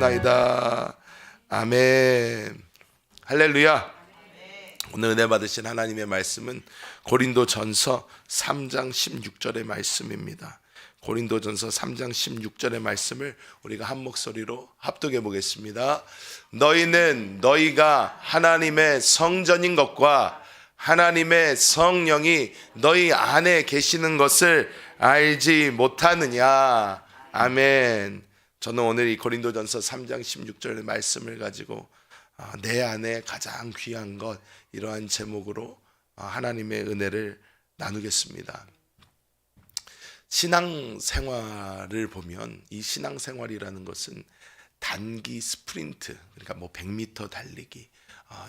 나이다. 아멘. 할렐루야. 오늘 은혜 받으신 하나님의 말씀은 고린도전서 3장 16절의 말씀입니다. 고린도전서 3장 16절의 말씀을 우리가 한 목소리로 합독해 보겠습니다. 너희는 너희가 하나님의 성전인 것과 하나님의 성령이 너희 안에 계시는 것을 알지 못하느냐. 아멘. 저는 오늘 이 고린도전서 3장 16절의 말씀을 가지고 내 안에 가장 귀한 것, 이러한 제목으로 하나님의 은혜를 나누겠습니다. 신앙생활을 보면 이 신앙생활이라는 것은 단기 스프린트, 그러니까 뭐 100m 달리기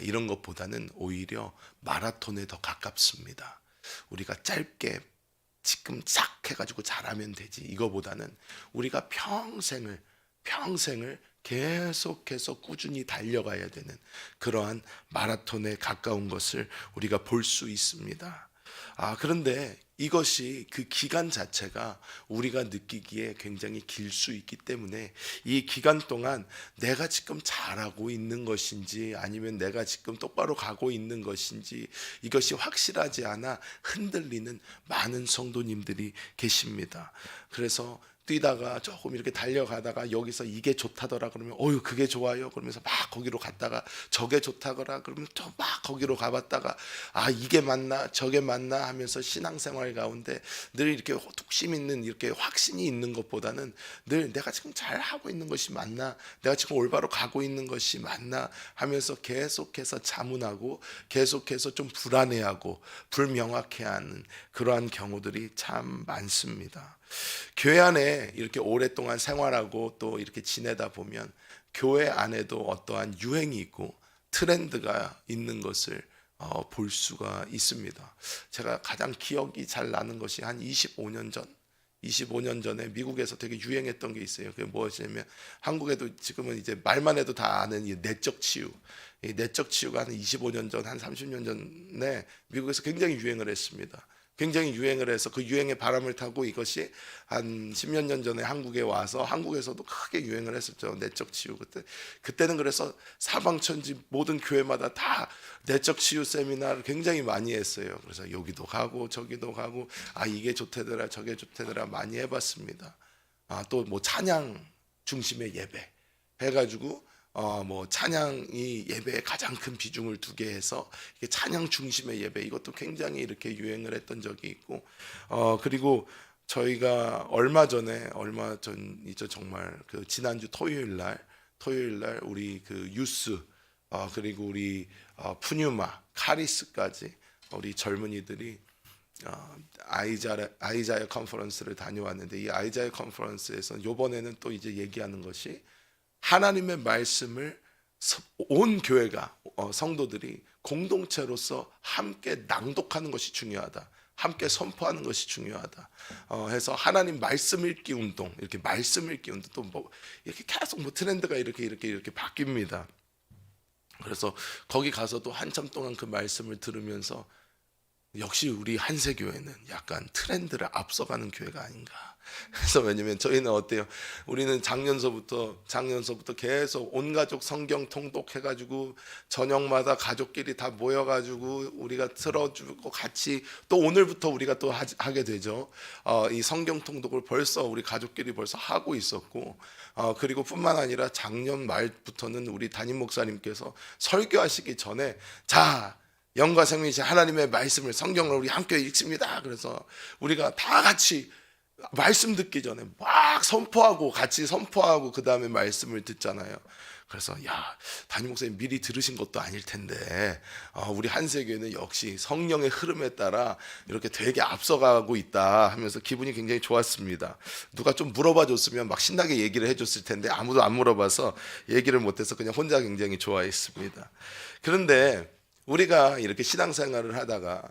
이런 것보다는 오히려 마라톤에 더 가깝습니다. 우리가 짧게 지금 싹 해가지고 잘하면 되지, 이거보다는 우리가 평생을 계속해서 꾸준히 달려가야 되는 그러한 마라톤에 가까운 것을 우리가 볼 수 있습니다. 그런데 이것이 그 기간 자체가 우리가 느끼기에 굉장히 길 수 있기 때문에 이 기간 동안 내가 지금 잘하고 있는 것인지 아니면 내가 지금 똑바로 가고 있는 것인지 이것이 확실하지 않아 흔들리는 많은 성도님들이 계십니다. 그래서 뛰다가 조금 이렇게 달려가다가 여기서 이게 좋다더라 그러면 어유 그게 좋아요 그러면서 막 거기로 갔다가 저게 좋다더라 그러면 또 막 거기로 가봤다가 이게 맞나 저게 맞나 하면서 신앙생활 가운데 늘 이렇게 뚝심 있는 이렇게 확신이 있는 것보다는 늘 내가 지금 잘 하고 있는 것이 맞나, 내가 지금 올바로 가고 있는 것이 맞나 하면서 계속해서 자문하고 계속해서 좀 불안해하고 불명확해하는 그러한 경우들이 참 많습니다. 교회 안에 이렇게 오랫동안 생활하고 또 이렇게 지내다 보면 교회 안에도 어떠한 유행이 있고 트렌드가 있는 것을 볼 수가 있습니다. 제가 가장 기억이 잘 나는 것이 한 25년 전에 미국에서 되게 유행했던 게 있어요. 그게 무엇이냐면 한국에도 지금은 이제 말만 해도 다 아는 이 내적 치유. 이 내적 치유가 한 25년 전, 한 30년 전에 미국에서 굉장히 유행을 했습니다. 굉장히 유행을 해서 그 유행의 바람을 타고 이것이 한 10몇 년 전에 한국에 와서 한국에서도 크게 유행을 했었죠. 내적 치유. 그때는 그래서 사방천지 모든 교회마다 다 내적 치유 세미나를 굉장히 많이 했어요. 그래서 여기도 가고 저기도 가고 이게 좋대더라 저게 좋대더라 많이 해봤습니다. 또 뭐 찬양 중심의 예배 해가지고 뭐 찬양이 예배에 가장 큰 비중을 두게 해서 이게 찬양 중심의 예배, 이것도 굉장히 이렇게 유행을 했던 적이 있고 그리고 저희가 얼마 전이죠. 정말 그 지난주 토요일 날 우리 그 유스 그리고 우리 푸뉴마 카리스까지 우리 젊은이들이 아이자야 컨퍼런스를 다녀왔는데, 이 아이자야 컨퍼런스에서 이번에는 또 이제 얘기하는 것이 하나님의 말씀을 온 교회가 성도들이 공동체로서 함께 낭독하는 것이 중요하다, 함께 선포하는 것이 중요하다 해서 하나님 말씀 읽기 운동, 이렇게 말씀 읽기 운동, 또 뭐 이렇게 계속 뭐 트렌드가 이렇게 바뀝니다. 그래서 거기 가서도 한참 동안 그 말씀을 들으면서 역시 우리 한세교회는 약간 트렌드를 앞서가는 교회가 아닌가. 그래서 왜냐면 저희는 어때요? 우리는 작년서부터 계속 온 가족 성경 통독해가지고 저녁마다 가족끼리 다 모여가지고 우리가 틀어주고 같이 또 오늘부터 우리가 또 하게 되죠. 이 성경 통독을 벌써 우리 가족끼리 벌써 하고 있었고 그리고 뿐만 아니라 작년 말부터는 우리 담임 목사님께서 설교하시기 전에 영과 생명이신 하나님의 말씀을 성경을 우리 함께 읽습니다. 그래서 우리가 다 같이 말씀 듣기 전에 막 같이 선포하고 그 다음에 말씀을 듣잖아요. 그래서 담임 목사님 미리 들으신 것도 아닐 텐데 우리 한세교회는 역시 성령의 흐름에 따라 이렇게 되게 앞서가고 있다 하면서 기분이 굉장히 좋았습니다. 누가 좀 물어봐 줬으면 막 신나게 얘기를 해줬을 텐데 아무도 안 물어봐서 얘기를 못해서 그냥 혼자 굉장히 좋아했습니다. 그런데 우리가 이렇게 신앙생활을 하다가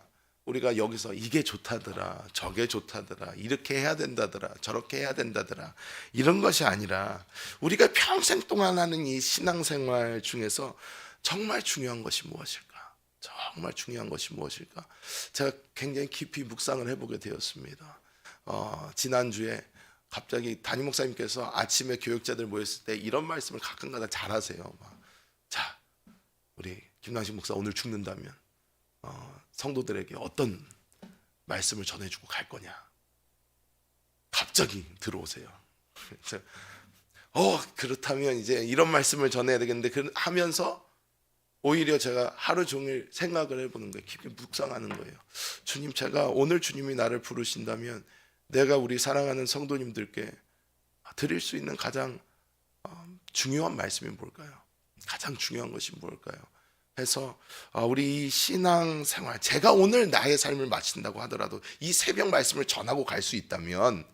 우리가 여기서 이게 좋다더라 저게 좋다더라 이렇게 해야 된다더라 저렇게 해야 된다더라 이런 것이 아니라 우리가 평생 동안 하는 이 신앙생활 중에서 정말 중요한 것이 무엇일까? 제가 굉장히 깊이 묵상을 해보게 되었습니다. 지난주에 갑자기 담임 목사님께서 아침에 교육자들 모였을 때 이런 말씀을 가끔가다 잘하세요. 자, 우리 김남식 목사 오늘 죽는다면 성도들에게 어떤 말씀을 전해주고 갈 거냐? 갑자기 들어오세요. 그래서 그렇다면 이제 이런 말씀을 전해야 되겠는데 하면서 오히려 제가 하루 종일 생각을 해보는 거예요. 깊게 묵상하는 거예요. 주님, 제가 오늘 주님이 나를 부르신다면 내가 우리 사랑하는 성도님들께 드릴 수 있는 가장 중요한 말씀이 뭘까요? 가장 중요한 것이 뭘까요? 해서 우리 이 신앙생활, 제가 오늘 나의 삶을 마친다고 하더라도 이 새벽 말씀을 전하고 갈 수 있다면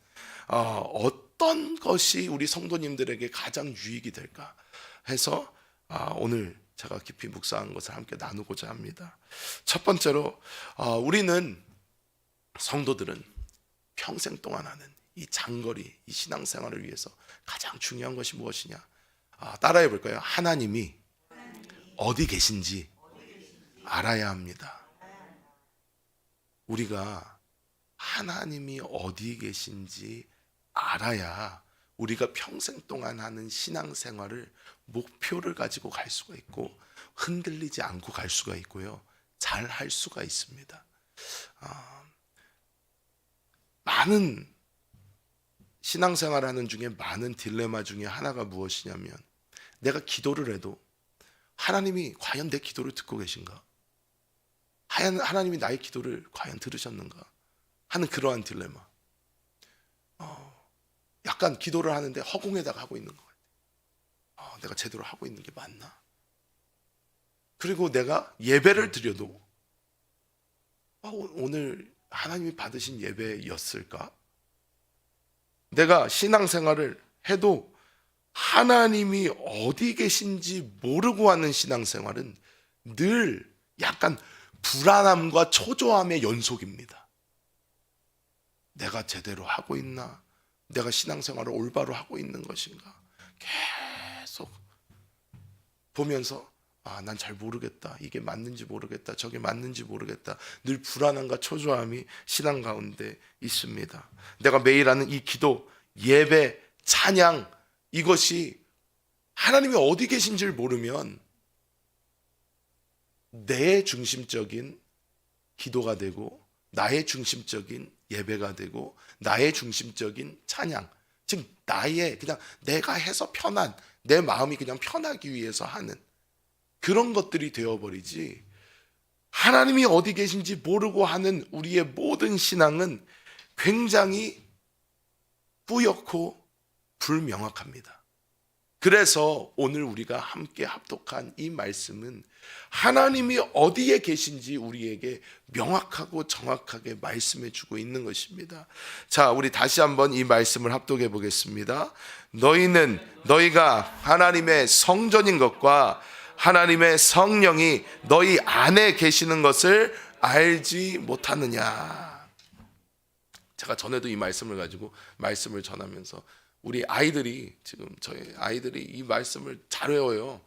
어떤 것이 우리 성도님들에게 가장 유익이 될까 해서 오늘 제가 깊이 묵상한 것을 함께 나누고자 합니다. 첫 번째로 우리는 성도들은 평생 동안 하는 이 장거리, 이 신앙생활을 위해서 가장 중요한 것이 무엇이냐? 따라해 볼까요? 하나님이 어디 계신지 알아야 합니다. 우리가 하나님이 어디 계신지 알아야 우리가 평생 동안 하는 신앙생활을 목표를 가지고 갈 수가 있고 흔들리지 않고 갈 수가 있고요. 잘 할 수가 있습니다. 많은 신앙생활하는 중에 많은 딜레마 중에 하나가 무엇이냐면 내가 기도를 해도 하나님이 과연 내 기도를 듣고 계신가? 하나님이 나의 기도를 과연 들으셨는가? 하는 그러한 딜레마. 약간 기도를 하는데 허공에다가 하고 있는 것 같아요. 내가 제대로 하고 있는 게 맞나? 그리고 내가 예배를 드려도 오늘 하나님이 받으신 예배였을까? 내가 신앙생활을 해도 하나님이 어디 계신지 모르고 하는 신앙생활은 늘 약간 불안함과 초조함의 연속입니다. 내가 제대로 하고 있나? 내가 신앙생활을 올바로 하고 있는 것인가? 계속 보면서 난 잘 모르겠다. 이게 맞는지 모르겠다. 저게 맞는지 모르겠다. 늘 불안함과 초조함이 신앙 가운데 있습니다. 내가 매일 하는 이 기도, 예배, 찬양, 이것이 하나님이 어디 계신지를 모르면 내 중심적인 기도가 되고 나의 중심적인 예배가 되고 나의 중심적인 찬양, 즉 나의 그냥 내가 해서 편한, 내 마음이 그냥 편하기 위해서 하는 그런 것들이 되어버리지, 하나님이 어디 계신지 모르고 하는 우리의 모든 신앙은 굉장히 뿌옇고 불명확합니다. 그래서 오늘 우리가 함께 합독한 이 말씀은 하나님이 어디에 계신지 우리에게 명확하고 정확하게 말씀해 주고 있는 것입니다. 자, 우리 다시 한번 이 말씀을 합독해 보겠습니다. 너희가 하나님의 성전인 것과 하나님의 성령이 너희 안에 계시는 것을 알지 못하느냐. 제가 전에도 이 말씀을 가지고 말씀을 전하면서 우리 아이들이, 지금 저희 아이들이 이 말씀을 잘 외워요.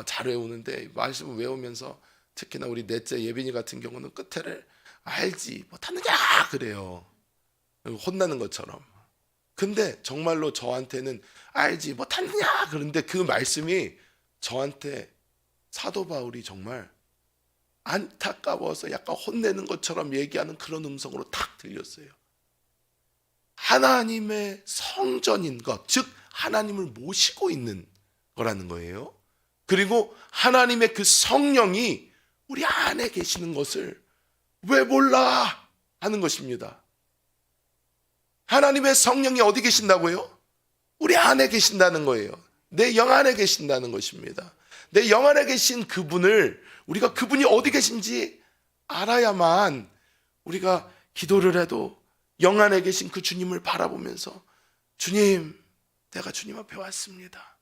잘 외우는데 말씀을 외우면서 특히나 우리 넷째 예빈이 같은 경우는 끝에를 알지 못하느냐 그래요. 혼나는 것처럼. 근데 정말로 저한테는 알지 못하느냐 그런데 그 말씀이 저한테 사도 바울이 정말 안타까워서 약간 혼내는 것처럼 얘기하는 그런 음성으로 탁 들렸어요. 하나님의 성전인 것, 즉 하나님을 모시고 있는 거라는 거예요. 그리고 하나님의 그 성령이 우리 안에 계시는 것을 왜 몰라 하는 것입니다. 하나님의 성령이 어디 계신다고요? 우리 안에 계신다는 거예요. 내 영 안에 계신다는 것입니다. 내 영 안에 계신 그분을, 우리가 그분이 어디 계신지 알아야만 우리가 기도를 해도 영 안에 계신 그 주님을 바라보면서 주님, 내가 주님 앞에 왔습니다.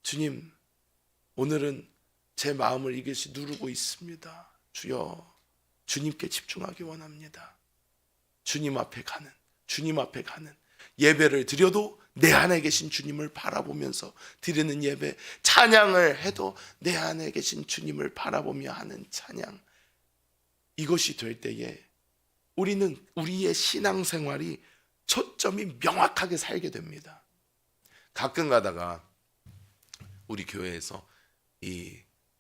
주님, 오늘은 제 마음을 이것이 누르고 있습니다. 주여, 주님께 집중하기 원합니다. 주님 앞에 가는 예배를 드려도 내 안에 계신 주님을 바라보면서 드리는 예배, 찬양을 해도 내 안에 계신 주님을 바라보며 하는 찬양, 이것이 될 때에 우리는 우리의 신앙생활이 초점이 명확하게 살게 됩니다. 가끔 가다가 우리 교회에서 이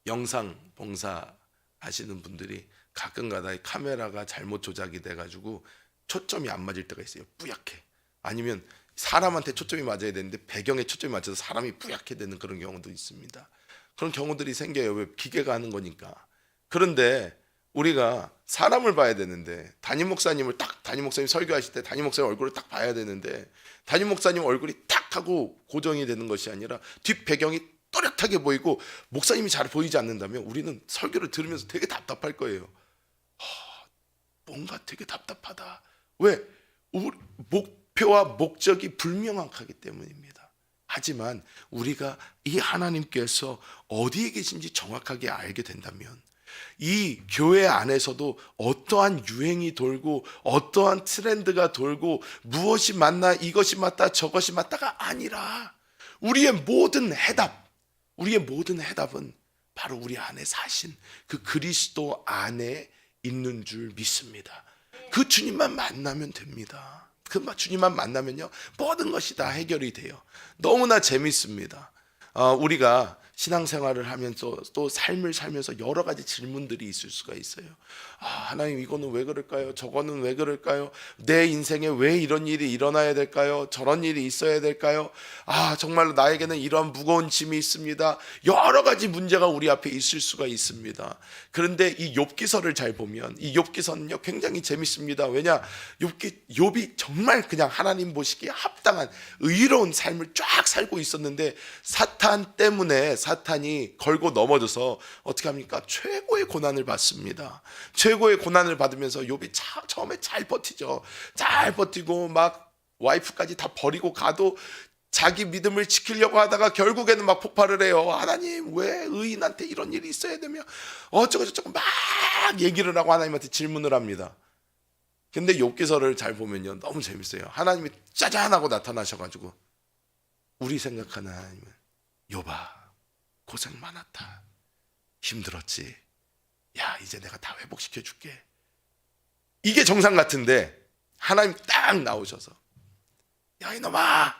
영상 봉사 하시는 분들이 가끔 가다 카메라가 잘못 조작이 돼가지고 초점이 안 맞을 때가 있어요. 뿌옇게. 아니면 사람한테 초점이 맞아야 되는데 배경에 초점이 맞춰서 사람이 뿌옇게 되는 그런 경우도 있습니다. 그런 경우들이 생겨요. 왜? 기계가 하는 거니까. 그런데 우리가 사람을 봐야 되는데 담임 목사님 설교하실 때 담임 목사님 얼굴을 딱 봐야 되는데 담임 목사님 얼굴이 탁 하고 고정이 되는 것이 아니라 뒷 배경이 또렷하게 보이고 목사님이 잘 보이지 않는다면 우리는 설교를 들으면서 되게 답답할 거예요. 뭔가 되게 답답하다. 왜? 우리 목표와 목적이 불명확하기 때문입니다. 하지만 우리가 이 하나님께서 어디에 계신지 정확하게 알게 된다면 이 교회 안에서도 어떠한 유행이 돌고 어떠한 트렌드가 돌고 무엇이 맞나 이것이 맞다 저것이 맞다가 아니라 우리의 모든 해답은 바로 우리 안에 사신 그 그리스도 안에 있는 줄 믿습니다. 그 주님만 만나면 됩니다. 그 주님만 만나면요 모든 것이 다 해결이 돼요. 너무나 재밌습니다. 우리가 신앙생활을 하면서 또 삶을 살면서 여러 가지 질문들이 있을 수가 있어요. 하나님 이거는 왜 그럴까요? 저거는 왜 그럴까요? 내 인생에 왜 이런 일이 일어나야 될까요? 저런 일이 있어야 될까요? 정말로 나에게는 이런 무거운 짐이 있습니다. 여러 가지 문제가 우리 앞에 있을 수가 있습니다. 그런데 이 욥기서를 잘 보면 이 욥기서는요 굉장히 재밌습니다. 왜냐? 욥이 정말 그냥 하나님 보시기에 합당한 의로운 삶을 쫙 살고 있었는데 사탄 때문에 사탄이 걸고 넘어져서 어떻게 합니까? 최고의 고난을 받습니다. 최고의 고난을 받으면서 욥이 처음에 잘 버티죠. 잘 버티고 막 와이프까지 다 버리고 가도 자기 믿음을 지키려고 하다가 결국에는 막 폭발을 해요. 하나님 왜 의인한테 이런 일이 있어야 되며 어쩌고 저쩌고 막 얘기를 하고 하나님한테 질문을 합니다. 근데 욥기서를 잘 보면요 너무 재밌어요. 하나님이 짜잔 하고 나타나셔가지고 우리 생각하는 하나님은 욥아 고생 많았다. 힘들었지. 야 이제 내가 다 회복시켜 줄게. 이게 정상 같은데 하나님 딱 나오셔서 야 이놈아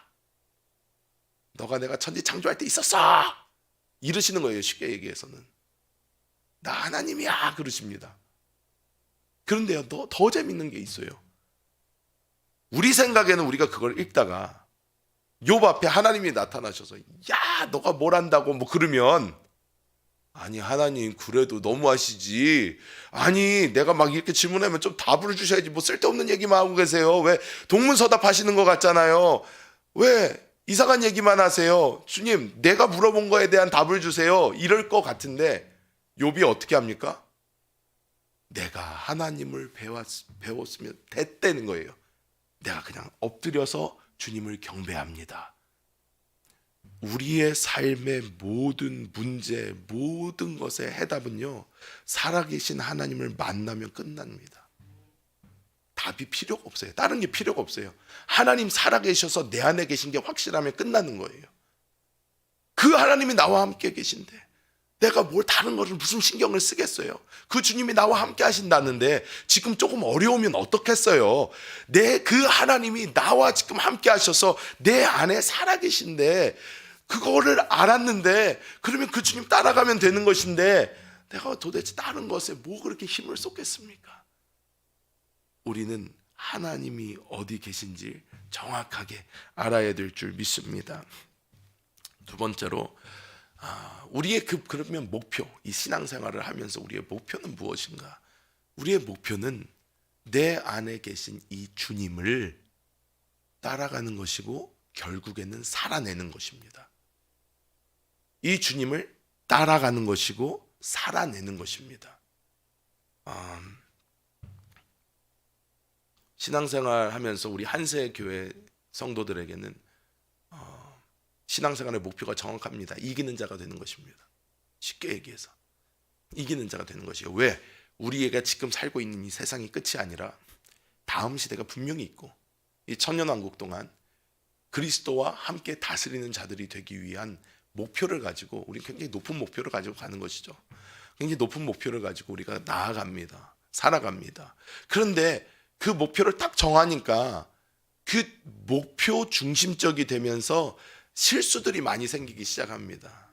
너가 내가 천지 창조할 때 있었어 이러시는 거예요. 쉽게 얘기해서는 나 하나님이야 그러십니다. 그런데요 더 재밌는 게 있어요. 우리 생각에는 우리가 그걸 읽다가 욥 앞에 하나님이 나타나셔서 야 너가 뭘 안다고 뭐 그러면 아니 하나님 그래도 너무하시지. 아니 내가 막 이렇게 질문하면 좀 답을 주셔야지 뭐 쓸데없는 얘기만 하고 계세요. 왜 동문서답 하시는 것 같잖아요. 왜 이상한 얘기만 하세요. 주님 내가 물어본 거에 대한 답을 주세요. 이럴 것 같은데 욥이 어떻게 합니까? 내가 하나님을 배웠으면 됐다는 거예요. 내가 그냥 엎드려서 주님을 경배합니다. 우리의 삶의 모든 문제, 모든 것의 해답은요 살아계신 하나님을 만나면 끝납니다. 답이 필요가 없어요. 다른 게 필요가 없어요. 하나님 살아계셔서 내 안에 계신 게 확실하면 끝나는 거예요. 그 하나님이 나와 함께 계신데 내가 뭘 다른 거를 무슨 신경을 쓰겠어요. 그 주님이 나와 함께 하신다는데 지금 조금 어려우면 어떻겠어요. 그 하나님이 나와 지금 함께 하셔서 내 안에 살아계신데 그거를 알았는데 그러면 그 주님 따라가면 되는 것인데 내가 도대체 다른 것에 뭐 그렇게 힘을 쏟겠습니까? 우리는 하나님이 어디 계신지 정확하게 알아야 될 줄 믿습니다. 두 번째로 우리의 그러면 목표, 이 신앙생활을 하면서 우리의 목표는 무엇인가? 우리의 목표는 내 안에 계신 이 주님을 따라가는 것이고 결국에는 살아내는 것입니다. 이 주님을 따라가는 것이고 살아내는 것입니다. 신앙생활 하면서 우리 한세교회 성도들에게는 신앙생활의 목표가 정확합니다. 이기는 자가 되는 것입니다. 쉽게 얘기해서 이기는 자가 되는 것이에요. 왜? 우리가 지금 살고 있는 이 세상이 끝이 아니라 다음 시대가 분명히 있고 이 천년왕국 동안 그리스도와 함께 다스리는 자들이 되기 위한 목표를 가지고 우리 굉장히 높은 목표를 가지고 가는 것이죠. 굉장히 높은 목표를 가지고 우리가 나아갑니다. 살아갑니다. 그런데 그 목표를 딱 정하니까 그 목표 중심적이 되면서 실수들이 많이 생기기 시작합니다.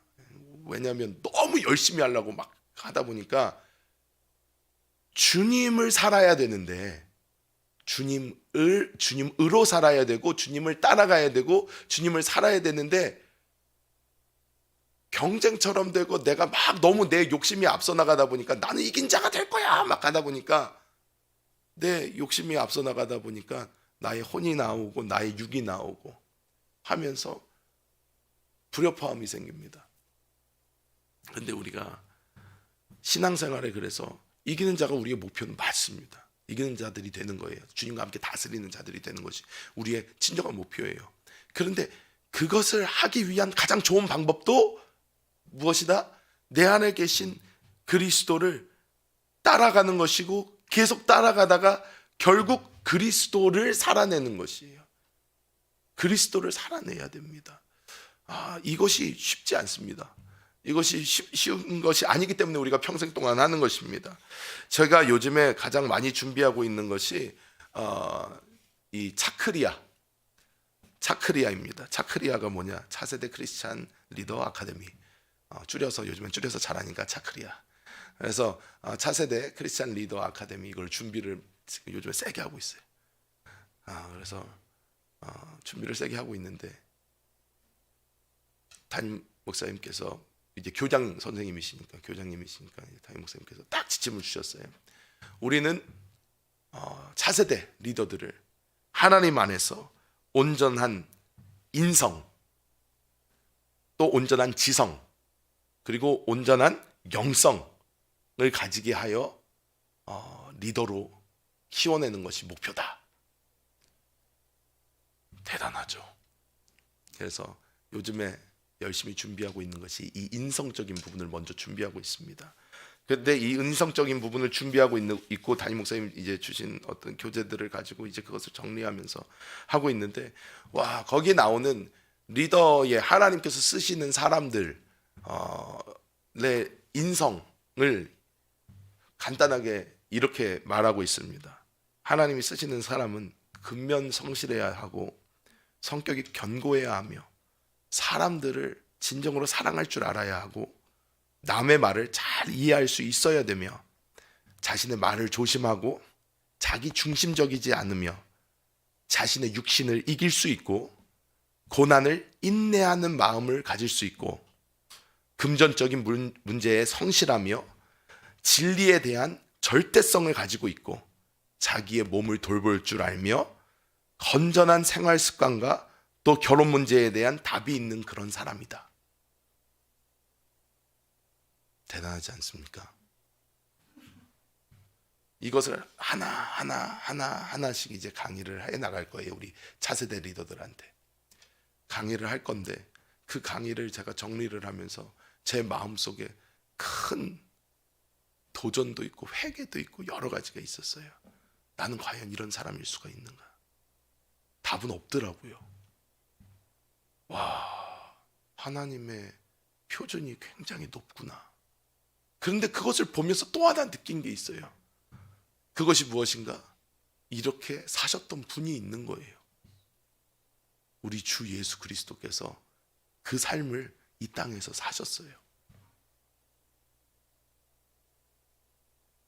왜냐하면 너무 열심히 하려고 막 하다 보니까 주님을 살아야 되는데 주님으로 살아야 되고 주님을 따라가야 되고 주님을 살아야 되는데 경쟁처럼 되고 내가 막 너무 내 욕심이 앞서 나가다 보니까 나는 이긴 자가 될 거야 막 가다 보니까 내 욕심이 앞서 나가다 보니까 나의 혼이 나오고 나의 육이 나오고 하면서 불협화음이 생깁니다. 그런데 우리가 신앙생활에 그래서 이기는 자가 우리의 목표는 맞습니다. 이기는 자들이 되는 거예요. 주님과 함께 다스리는 자들이 되는 것이 우리의 진정한 목표예요. 그런데 그것을 하기 위한 가장 좋은 방법도 무엇이다? 내 안에 계신 그리스도를 따라가는 것이고 계속 따라가다가 결국 그리스도를 살아내는 것이에요. 그리스도를 살아내야 됩니다. 이것이 쉽지 않습니다. 이것이 쉬운 것이 아니기 때문에 우리가 평생 동안 하는 것입니다. 제가 요즘에 가장 많이 준비하고 있는 것이 이 차크리아입니다. 차크리아가 뭐냐? 차세대 크리스찬 리더 아카데미. 줄여서 요즘엔 줄여서 잘하니까 차크리아. 그래서 차세대 크리스찬 리더 아카데미 이걸 준비를 요즘에 세게 하고 있어요. 그래서 준비를 세게 하고 있는데 담임 목사님께서 이제 교장 선생님이시니까 교장님이시니까 담임 목사님께서 딱 지침을 주셨어요. 우리는 차세대 리더들을 하나님 안에서 온전한 인성, 또 온전한 지성, 그리고 온전한 영성을 가지게 하여 리더로 키워내는 것이 목표다. 대단하죠. 그래서 요즘에 열심히 준비하고 있는 것이 이 인성적인 부분을 먼저 준비하고 있습니다. 그런데 이 인성적인 부분을 준비하고 있고 담임 목사님 이제 주신 어떤 교재들을 가지고 이제 그것을 정리하면서 하고 있는데 거기에 나오는 리더의 하나님께서 쓰시는 사람들의 인성을 간단하게 이렇게 말하고 있습니다. 하나님이 쓰시는 사람은 근면 성실해야 하고 성격이 견고해야 하며 사람들을 진정으로 사랑할 줄 알아야 하고 남의 말을 잘 이해할 수 있어야 되며 자신의 말을 조심하고 자기 중심적이지 않으며 자신의 육신을 이길 수 있고 고난을 인내하는 마음을 가질 수 있고 금전적인 문제에 성실하며 진리에 대한 절대성을 가지고 있고 자기의 몸을 돌볼 줄 알며 건전한 생활 습관과 또 결혼 문제에 대한 답이 있는 그런 사람이다. 대단하지 않습니까? 이것을 하나씩 이제 강의를 해 나갈 거예요. 우리 차세대 리더들한테 강의를 할 건데 그 강의를 제가 정리를 하면서 제 마음속에 큰 도전도 있고 회개도 있고 여러 가지가 있었어요. 나는 과연 이런 사람일 수가 있는가? 답은 없더라고요. 하나님의 표준이 굉장히 높구나. 그런데 그것을 보면서 또 하나 느낀 게 있어요. 그것이 무엇인가? 이렇게 사셨던 분이 있는 거예요. 우리 주 예수 그리스도께서 그 삶을 이 땅에서 사셨어요.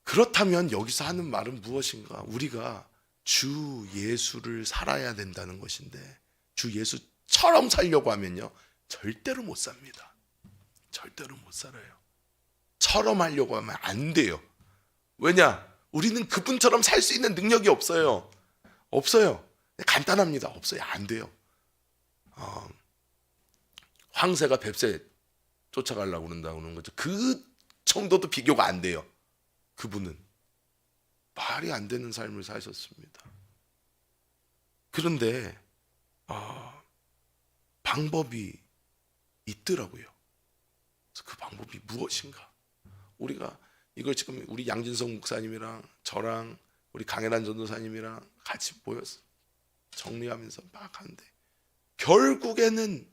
그렇다면 여기서 하는 말은 무엇인가? 우리가 주 예수를 살아야 된다는 것인데 주 예수처럼 살려고 하면요 절대로 못 삽니다. 절대로 못 살아요. 처럼 하려고 하면 안 돼요. 왜냐? 우리는 그분처럼 살 수 있는 능력이 없어요. 없어요. 간단합니다. 없어요. 안 돼요. 황새가 뱁새 쫓아가려고 그러는 거죠. 그 정도도 비교가 안 돼요. 그분은 말이 안 되는 삶을 사셨습니다. 그런데 방법이 있더라고요. 그래서 그 방법이 무엇인가? 우리가 이걸 지금 우리 양진성 목사님이랑 저랑 우리 강혜란 전도사님이랑 같이 모여서 정리하면서 막 하는데 결국에는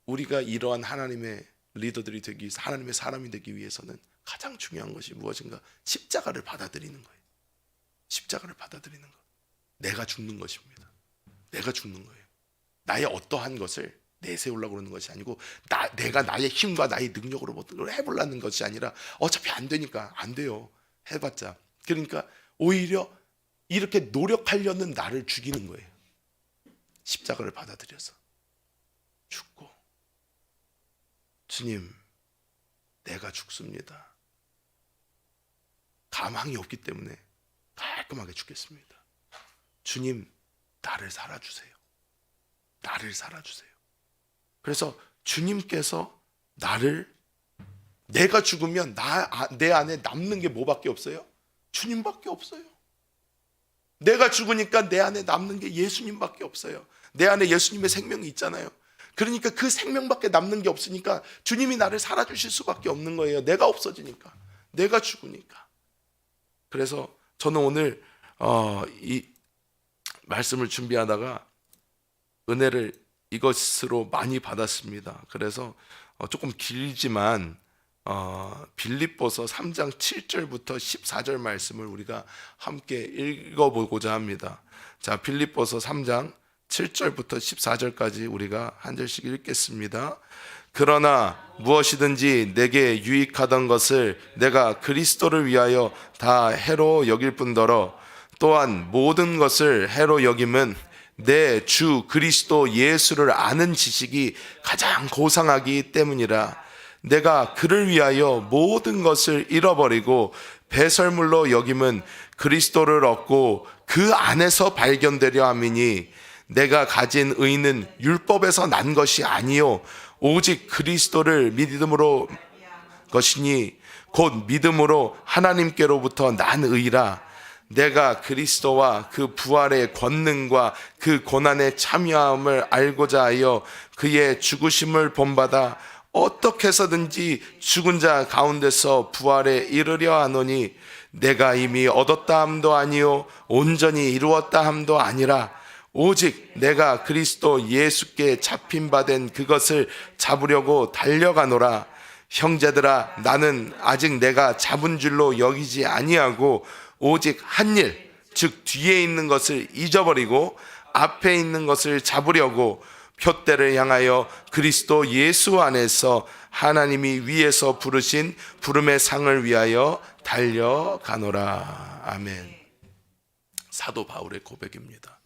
우리가 이러한 하나님의 리더들이 되기 위해서 하나님의 사람이 되기 위해서는 가장 중요한 것이 무엇인가? 십자가를 받아들이는 거예요. 십자가를 받아들이는 것. 내가 죽는 것입니다. 내가 죽는 거예요. 나의 어떠한 것을 내세우려고 그러는 것이 아니고 내가 나의 힘과 나의 능력으로 뭘 해보려는 것이 아니라 어차피 안 되니까 안 돼요. 해봤자. 그러니까 오히려 이렇게 노력하려는 나를 죽이는 거예요. 십자가를 받아들여서 죽고, 주님, 내가 죽습니다. 가망이 없기 때문에 깔끔하게 죽겠습니다. 주님, 나를 살아주세요. 나를 살아주세요. 그래서 주님께서 내가 죽으면 내 안에 남는 게 뭐밖에 없어요? 주님밖에 없어요. 내가 죽으니까 내 안에 남는 게 예수님밖에 없어요. 내 안에 예수님의 생명이 있잖아요. 그러니까 그 생명밖에 남는 게 없으니까 주님이 나를 살아주실 수밖에 없는 거예요. 내가 없어지니까, 내가 죽으니까. 그래서 저는 오늘 이 말씀을 준비하다가 은혜를 이것으로 많이 받았습니다. 그래서 조금 길지만 빌립보서 3장 7절부터 14절 말씀을 우리가 함께 읽어보고자 합니다. 자, 빌립보서 3장 7절부터 14절까지 우리가 한 절씩 읽겠습니다. 그러나 무엇이든지 내게 유익하던 것을 내가 그리스도를 위하여 다 해로 여길 뿐더러 또한 모든 것을 해로 여김은 내 주 그리스도 예수를 아는 지식이 가장 고상하기 때문이라. 내가 그를 위하여 모든 것을 잃어버리고 배설물로 여김은 그리스도를 얻고 그 안에서 발견되려 함이니 내가 가진 의는 율법에서 난 것이 아니요 오직 그리스도를 믿음으로 것이니 곧 믿음으로 하나님께로부터 난 의라. 내가 그리스도와 그 부활의 권능과 그 고난의 참여함을 알고자 하여 그의 죽으심을 본받아 어떻게 해서든지 죽은 자 가운데서 부활에 이르려 하노니 내가 이미 얻었다 함도 아니요 온전히 이루었다 함도 아니라 오직 내가 그리스도 예수께 잡힌 바 된 그것을 잡으려고 달려가노라. 형제들아, 나는 아직 내가 잡은 줄로 여기지 아니하고 오직 한 일, 즉 뒤에 있는 것을 잊어버리고 앞에 있는 것을 잡으려고 표대를 향하여 그리스도 예수 안에서 하나님이 위에서 부르신 부름의 상을 위하여 달려가노라. 아멘. 사도 바울의 고백입니다.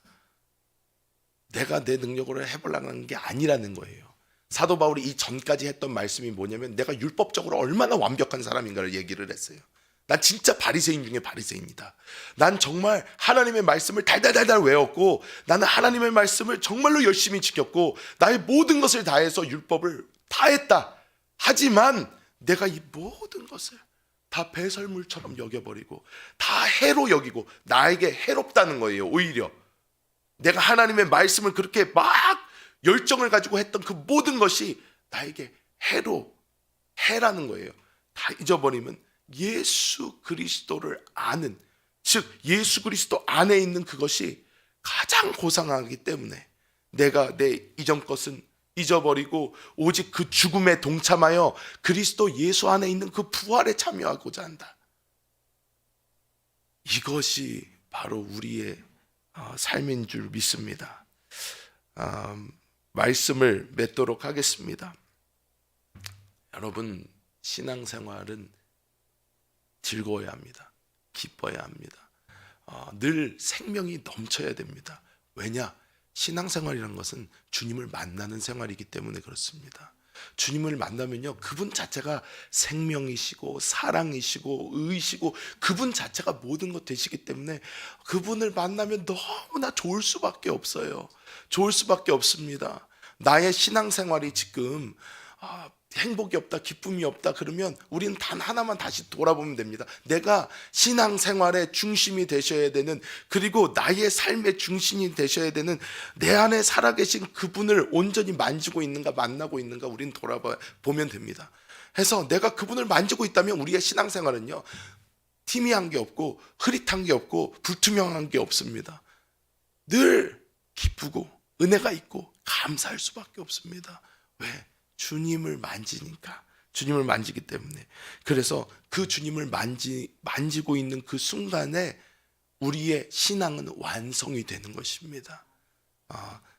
내가 내 능력으로 해보려는 게 아니라는 거예요. 사도 바울이 이 전까지 했던 말씀이 뭐냐면 내가 율법적으로 얼마나 완벽한 사람인가를 얘기를 했어요. 난 진짜 바리새인 중에 바리새인이다. 난 정말 하나님의 말씀을 달달달달 외웠고 나는 하나님의 말씀을 정말로 열심히 지켰고 나의 모든 것을 다해서 율법을 다 했다. 하지만 내가 이 모든 것을 다 배설물처럼 여겨버리고 다 해로 여기고 나에게 해롭다는 거예요. 오히려 내가 하나님의 말씀을 그렇게 막 열정을 가지고 했던 그 모든 것이 나에게 해라는 거예요. 다 잊어버리면 예수 그리스도를 아는, 즉 예수 그리스도 안에 있는 그것이 가장 고상하기 때문에 내가 내 이전 것은 잊어버리고 오직 그 죽음에 동참하여 그리스도 예수 안에 있는 그 부활에 참여하고자 한다. 이것이 바로 우리의 삶인 줄 믿습니다. 말씀을 맺도록 하겠습니다. 여러분, 신앙생활은 즐거워야 합니다. 기뻐야 합니다. 늘 생명이 넘쳐야 됩니다. 왜냐? 신앙생활이란 것은 주님을 만나는 생활이기 때문에 그렇습니다. 주님을 만나면요, 그분 자체가 생명이시고 사랑이시고 의이시고 그분 자체가 모든 것 되시기 때문에 그분을 만나면 너무나 좋을 수밖에 없어요. 좋을 수밖에 없습니다. 나의 신앙생활이 지금 행복이 없다, 기쁨이 없다 그러면 우리는 단 하나만 다시 돌아보면 됩니다. 내가 신앙생활의 중심이 되셔야 되는, 그리고 나의 삶의 중심이 되셔야 되는 내 안에 살아계신 그분을 온전히 만지고 있는가 만나고 있는가 우리는 돌아보면 됩니다. 해서 내가 그분을 만지고 있다면 우리의 신앙생활은요, 희미한 게 없고 흐릿한 게 없고 불투명한 게 없습니다. 늘 기쁘고 은혜가 있고 감사할 수밖에 없습니다. 왜? 주님을 만지니까, 주님을 만지기 때문에. 그래서 그 주님을 만지고 있는 그 순간에 우리의 신앙은 완성이 되는 것입니다.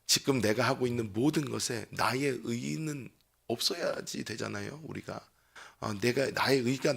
지금 내가 하고 있는 모든 것에 나의 의의는 없어야지 되잖아요. 우리가 나의 의의가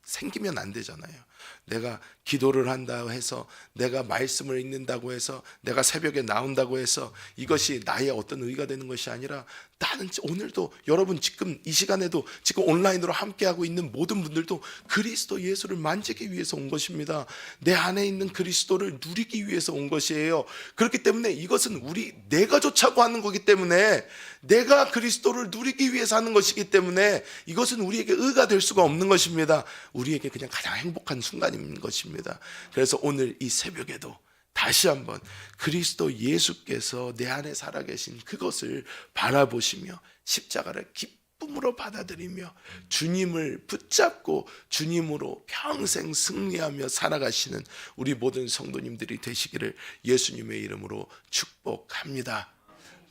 생기면 안 되잖아요. 내가 기도를 한다고 해서, 내가 말씀을 읽는다고 해서, 내가 새벽에 나온다고 해서 이것이 나의 어떤 의의가 되는 것이 아니라, 나는 오늘도, 여러분 지금 이 시간에도 지금 온라인으로 함께하고 있는 모든 분들도 그리스도 예수를 만지기 위해서 온 것입니다. 내 안에 있는 그리스도를 누리기 위해서 온 것이에요. 그렇기 때문에 이것은 내가 좋자고 하는 거기 때문에, 내가 그리스도를 누리기 위해서 하는 것이기 때문에 이것은 우리에게 의가 될 수가 없는 것입니다. 우리에게 그냥 가장 행복한 순간인 것입니다. 그래서 오늘 이 새벽에도 다시 한번 그리스도 예수께서 내 안에 살아계신 그것을 바라보시며 십자가를 기쁨으로 받아들이며 주님을 붙잡고 주님으로 평생 승리하며 살아가시는 우리 모든 성도님들이 되시기를 예수님의 이름으로 축복합니다.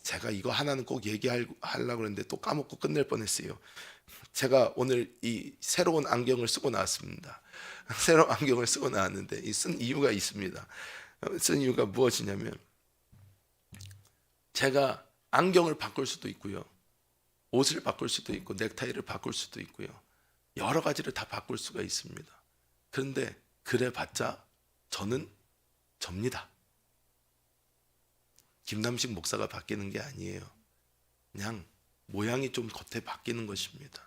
제가 이거 하나는 꼭 얘기하려고 했는데 또 까먹고 끝낼 뻔했어요. 제가 오늘 이 새로운 안경을 쓰고 나왔습니다. 새로운 안경을 쓰고 나왔는데 쓴 이유가 있습니다. 쓴 이유가 무엇이냐면, 제가 안경을 바꿀 수도 있고요, 옷을 바꿀 수도 있고, 넥타이를 바꿀 수도 있고요, 여러 가지를 다 바꿀 수가 있습니다. 그런데 그래봤자 저는 접니다. 김남식 목사가 바뀌는 게 아니에요. 그냥 모양이 좀 겉에 바뀌는 것입니다.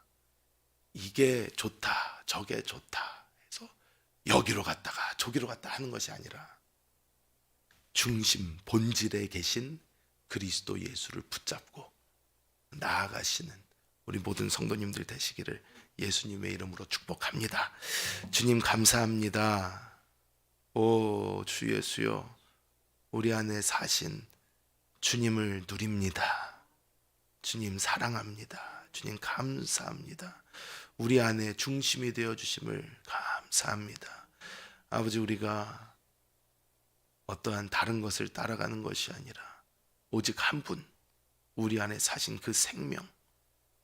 이게 좋다, 저게 좋다 해서 여기로 갔다가 저기로 갔다 하는 것이 아니라, 중심, 본질에 계신 그리스도 예수를 붙잡고 나아가시는 우리 모든 성도님들 되시기를 예수님의 이름으로 축복합니다. 주님 감사합니다. 오 주 예수여, 우리 안에 사신 주님을 누립니다. 주님 사랑합니다. 주님 감사합니다. 우리 안에 중심이 되어주심을 감사합니다. 아버지, 우리가 어떠한 다른 것을 따라가는 것이 아니라 오직 한 분, 우리 안에 사신 그 생명,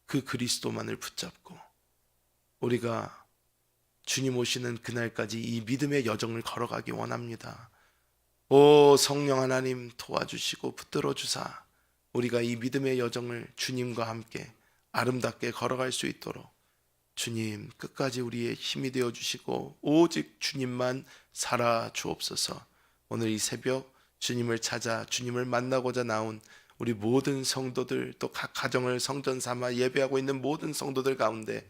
그 그리스도만을 붙잡고 우리가 주님 오시는 그날까지 이 믿음의 여정을 걸어가기 원합니다. 오 성령 하나님, 도와주시고 붙들어 주사 우리가 이 믿음의 여정을 주님과 함께 아름답게 걸어갈 수 있도록 주님 끝까지 우리의 힘이 되어 주시고 오직 주님만 살아 주옵소서. 오늘 이 새벽 주님을 찾아 주님을 만나고자 나온 우리 모든 성도들, 또 각 가정을 성전 삼아 예배하고 있는 모든 성도들 가운데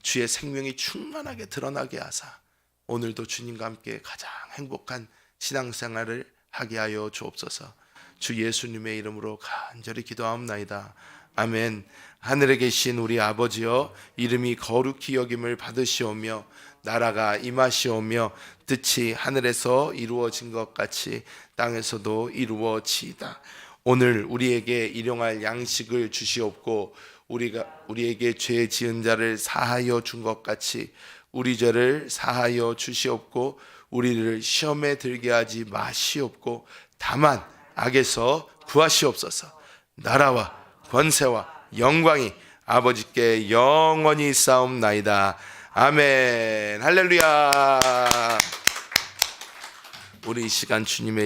주의 생명이 충만하게 드러나게 하사 오늘도 주님과 함께 가장 행복한 신앙생활을 하게 하여 주옵소서. 주 예수님의 이름으로 간절히 기도하옵나이다. 아멘. 하늘에 계신 우리 아버지여, 이름이 거룩히 여김을 받으시오며 나라가 임하시오며 뜻이 하늘에서 이루어진 것 같이 땅에서도 이루어지이다. 오늘 우리에게 일용할 양식을 주시옵고 우리에게 죄 지은 자를 사하여 준 것 같이 우리 죄를 사하여 주시옵고 우리를 시험에 들게 하지 마시옵고 다만 악에서 구하시옵소서. 나라와 권세와 영광이 아버지께 영원히 싸움나이다. 아멘. 할렐루야. 우리 이 시간 주님의 이름